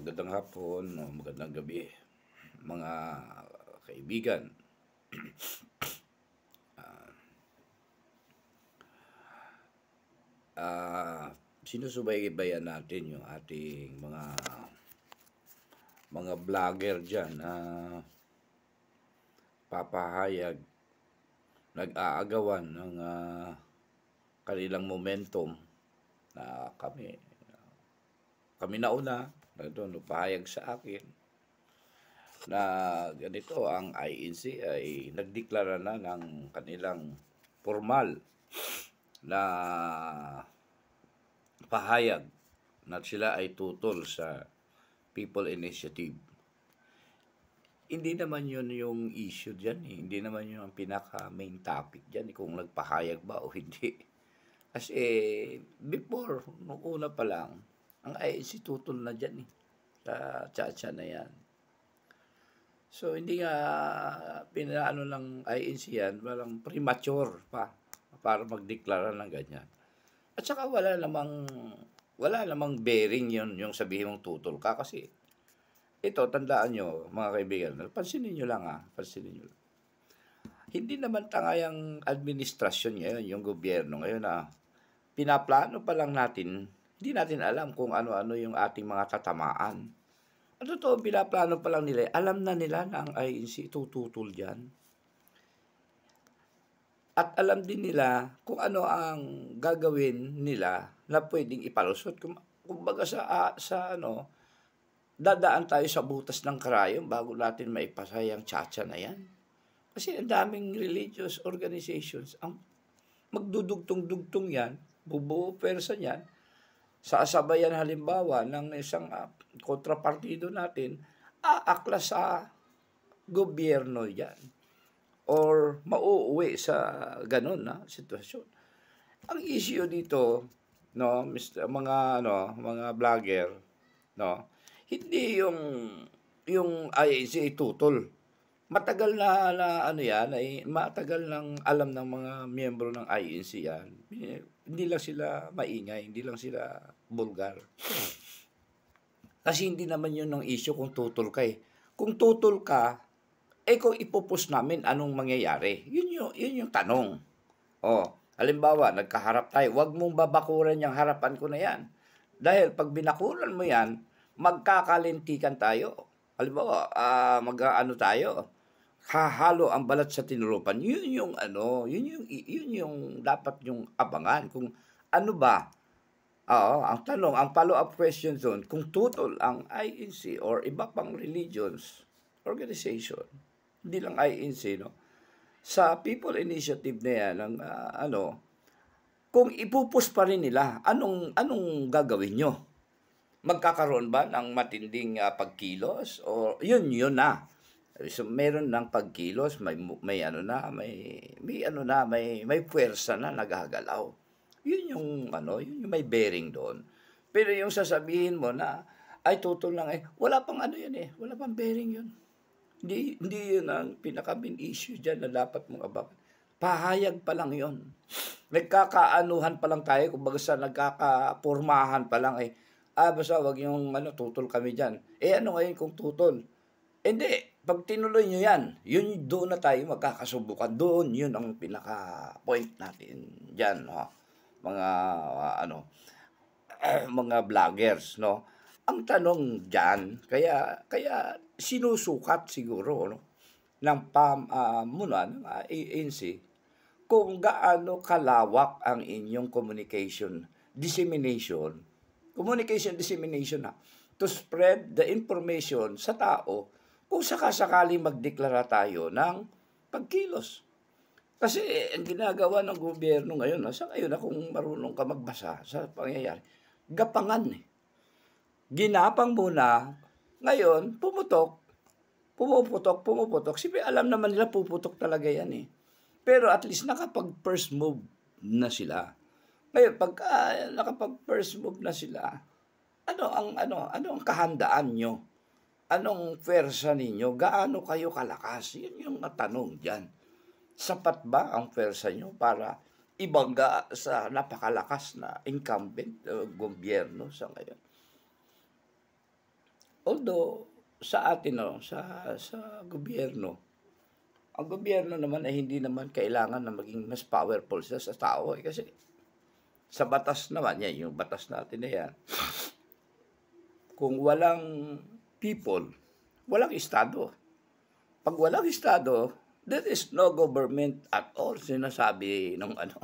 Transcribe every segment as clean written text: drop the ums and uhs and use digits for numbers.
Magandang hapon o magandang gabi, mga kaibigan. Sinusubaybayan natin yung ating mga vlogger dyan na papahayag, nag-aagawan ng kanilang momentum na kami nauna, nagpahayag sa akin na ganito ang INC ay nagdeklara na ng kanilang formal na pahayag na sila ay tutol sa People Initiative. Hindi naman yun yung issue dyan eh. Hindi naman yun ang pinaka-main topic dyan eh, kung nagpahayag ba o hindi. Kasi before, nung una pa lang, ang INC tutol na dyan eh. Sa tsa-tsa na yan. So, hindi nga pinaano ng INC yan, walang premature pa para magdeklara ng ganyan. At saka wala namang bearing yun yung sabihin mong tutol ka kasi ito, tandaan nyo, mga kaibigan, pansinin nyo lang pansinin nyo lang. Hindi naman tangayang administrasyon ngayon, yung gobyerno ngayon na pinaplano pa lang natin, hindi natin alam kung ano-ano yung ating mga tatamaan. Ang totoo, pinaplano pa lang nila, alam na nila na ang INC tututol dyan. At alam din nila kung ano ang gagawin nila na pwedeng ipalusot. Kumbaga dadaan tayo sa butas ng karayom bago natin maipasay ang tsa-tsa na yan. Kasi ang daming religious organizations, ang magdudugtong-dugtong yan, bubuo persa yan, sasabayan halimbawa ng isang kontrapartido natin, aakla sa gobyerno yan. Or mauuwi sa ganun na sitwasyon. Ang issue dito, no, mga vlogger, no, hindi yung INC tutol. Matagal na yan ay matagal nang alam ng mga miyembro ng INC yan. Hindi lang sila maingay, hindi lang sila bulgar. Kasi hindi naman yun ang issue kung tutol ka eh. Kung tutol ka, kung ipupus namin, anong mangyayari? Yun yung tanong. Halimbawa, nagkaharap tayo, huwag mong babakuran yung harapan ko na yan. Dahil pag binakuran mo yan, magkakalintikan tayo. Halimbawa, tayo, hahalo ang balat sa tinulupan. Yun yung dapat yung abangan. Kung ano ba, ang tanong, ang follow-up question doon, kung tutol ang INC or iba pang religions, organization, hindi lang INC, no? Sa People Initiative na yan, kung ipupus pa rin nila, anong gagawin nyo? Magkakaroon ba ng matinding pagkilos? O yun na. So, meron ng pagkilos, may puwersa na nagagalaw. Yun yung may bearing doon. Pero yung sasabihin mo na, ay tutol lang wala pang wala pang bearing yun. Hindi yun ang pinaka-main issue dyan na dapat mong abakan. Pahayag pa lang yun. Nagkakaanuhan pa lang tayo, kumbaga sa nagkakapurmahan pa lang basta wag yung tutol kami dyan. Ano ngayon kung tutol? Hindi, pag tinuloy nyo yan, yun doon na tayo magkakasubukan. Doon, yun ang pinaka-point natin dyan, no? Mga vloggers, no? Ang tanong dyan, kaya sinusukat siguro, no, ng ANC kung gaano kalawak ang inyong communication dissemination to spread the information sa tao kung sakasakaling magdeklara tayo ng pagkilos. Kasi ang ginagawa ng gobyerno ngayon, sa ngayon na kung marunong ka magbasa sa pangyayari, gapangan ginapang muna, ngayon, pumuputok. Siyempre, alam naman nila pumuputok talaga yan Pero at least nakapag-first move na sila. Ngayon, pagka nakapag-first move na sila, ano ang kahandaan nyo? Anong pwersa ninyo? Gaano kayo kalakas? Yun yung tanong dyan. Sapat ba ang pwersa nyo para ibangga sa napakalakas na incumbent gobyerno sa ngayon? Although sa atin 'no, sa gobyerno, ang gobyerno naman ay hindi naman kailangan na maging mas powerful siya sa tao, eh, kasi sa batas naman 'yan, yung batas natin na 'yan, kung walang people, walang estado. 'Pag walang estado, there is no government at all, sinasabi nung ano,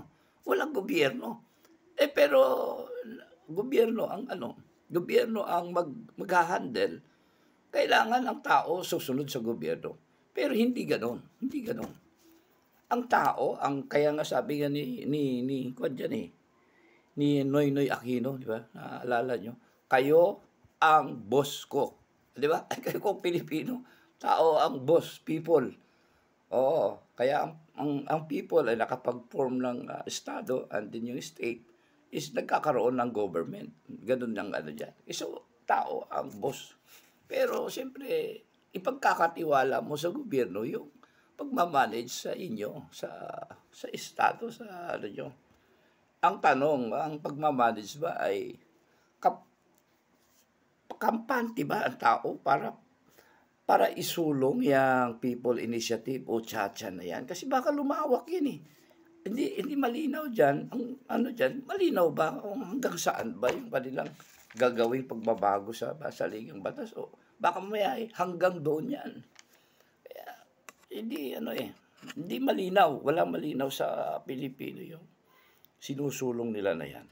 walang gobyerno. Eh, pero gobyerno ang ano, gobyerno ang magha-handle, kailangan ang tao susunod sa gobyerno. Pero hindi gano'n, hindi gano'n. Ang tao ang kaya nga sabi nga ni kuwan diyan, eh, ni Noynoy Aquino, 'di ba, naalala niyo? "Kayo ang boss ko." 'Di ba? Kayo kung Pilipino, tao ang boss, people. Oo, kaya ang people ay nakapag-form ng, estado and then yung state is nagkakaroon ng government. Gano'n ang ano diyan. So, tao ang boss. Pero siyempre ipagkakatiwala mo sa gobyerno yung pagma-manage sa inyo, sa estado, sa ano niyo. Ang tanong, ang pagma-manage ba ay kap kampante ba ang tao para isulong yang people initiative o tsa-tsa na yan? Kasi baka lumawak yan, eh. Hindi malinaw diyan, ang ano diyan, malinaw ba kung hanggang saan ba yung kanilang gagawing pagbabago sa saligang batas o baka mamaya, eh, hanggang doon yan. Kaya hindi ano, eh, hindi malinaw, walang malinaw sa Pilipino yung sinusulong nila na yan.